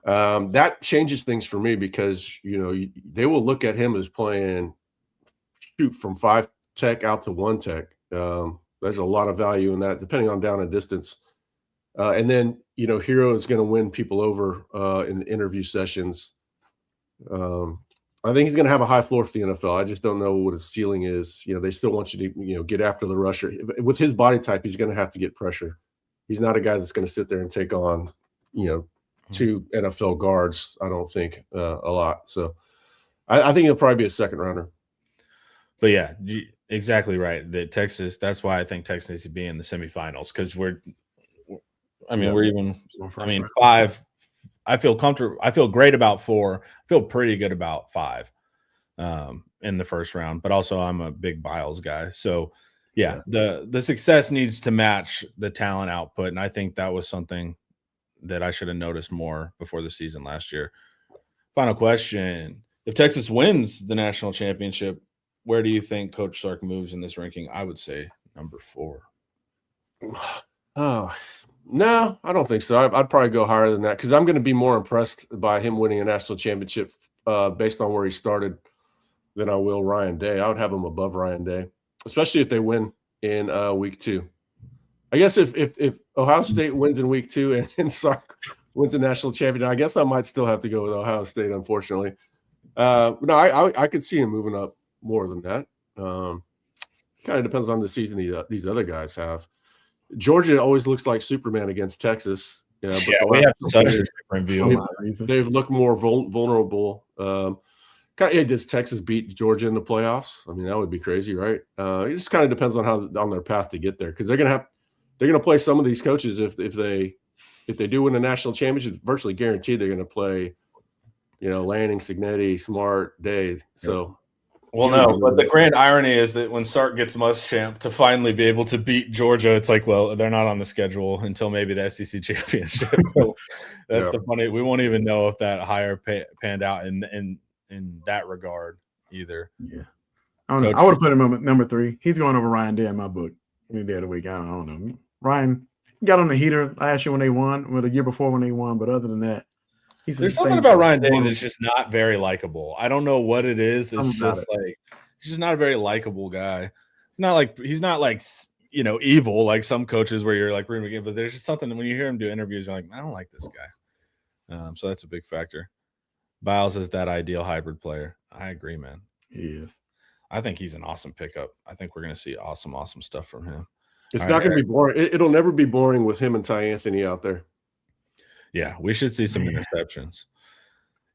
That changes things for me because they will look at him as playing shoot from 5 tech out to 1 tech. There's a lot of value in that, depending on down and distance. And then Hero is going to win people over in the interview sessions. I think he's going to have a high floor for the NFL. I just don't know what his ceiling is. They still want you to, get after the rusher. With his body type, he's going to have to get pressure. He's not a guy that's going to sit there and take on, 2 NFL guards. I don't think a lot. So I think he'll probably be a second rounder. But yeah, exactly right. That's why I think Texas needs to be in the semifinals because we're 5. I feel comfortable. I feel great about 4. I feel pretty good about 5 in the first round, but also I'm a big Biles guy. So the success needs to match the talent output. And I think that was something that I should have noticed more before the season last year. Final question. If Texas wins the national championship, where do you think Coach Sark moves in this ranking? I would say number 4. Oh, no, I don't think so. I'd probably go higher than that because I'm going to be more impressed by him winning a national championship based on where he started than I will Ryan Day. I would have him above Ryan Day, especially if they win in week 2. I guess if Ohio State wins in week 2 and Sark wins a national championship, I guess I might still have to go with Ohio State, unfortunately. But no, I could see him moving up more than that. Kind of depends on the season these other guys have. Georgia always looks like Superman against Texas. We have such a different view. They've looked more vulnerable. Does Texas beat Georgia in the playoffs? I mean, that would be crazy, right? It just kind of depends on their path to get there because they're gonna play some of these coaches if they do win a national championship. It's virtually guaranteed they're gonna play Lanning, Signetti, Smart, Day. So, well, no, but the grand irony is that when Sark gets Muschamp to finally be able to beat Georgia, it's like, well, they're not on the schedule until maybe the SEC championship. So that's the funny. We won't even know if that hire panned out in that regard either. Yeah, I don't know. I would have put him at number 3. He's going over Ryan Day in my book any day of the week. I don't know. Ryan got on the heater last year when they won, or the year before when they won, but other than that, there's something about Ryan Day that's just not very likable. I don't know what it is. It's just like he's just not a very likable guy. He's not like evil like some coaches where you're like rooting against. But there's just something when you hear him do interviews, you're like, I don't like this guy. So that's a big factor. Biles is that ideal hybrid player. I agree, man. He is. I think he's an awesome pickup. I think we're going to see awesome stuff from him. It's not going to be boring. It'll never be boring with him and Ty Anthony out there. Yeah, we should see some interceptions.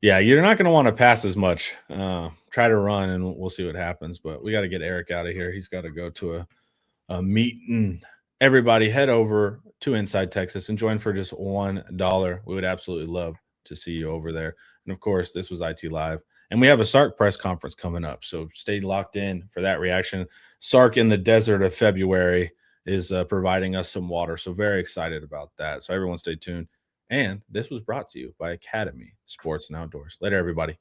Yeah, you're not going to want to pass as much. Try to run, and we'll see what happens. But we got to get Eric out of here. He's got to go to a meeting. Everybody head over to Inside Texas and join for just $1. We would absolutely love to see you over there. And, of course, this was IT Live. And we have a Sark press conference coming up, so stay locked in for that reaction. Sark in the desert of February is providing us some water, so very excited about that. So everyone stay tuned. And this was brought to you by Academy Sports and Outdoors. Later, everybody.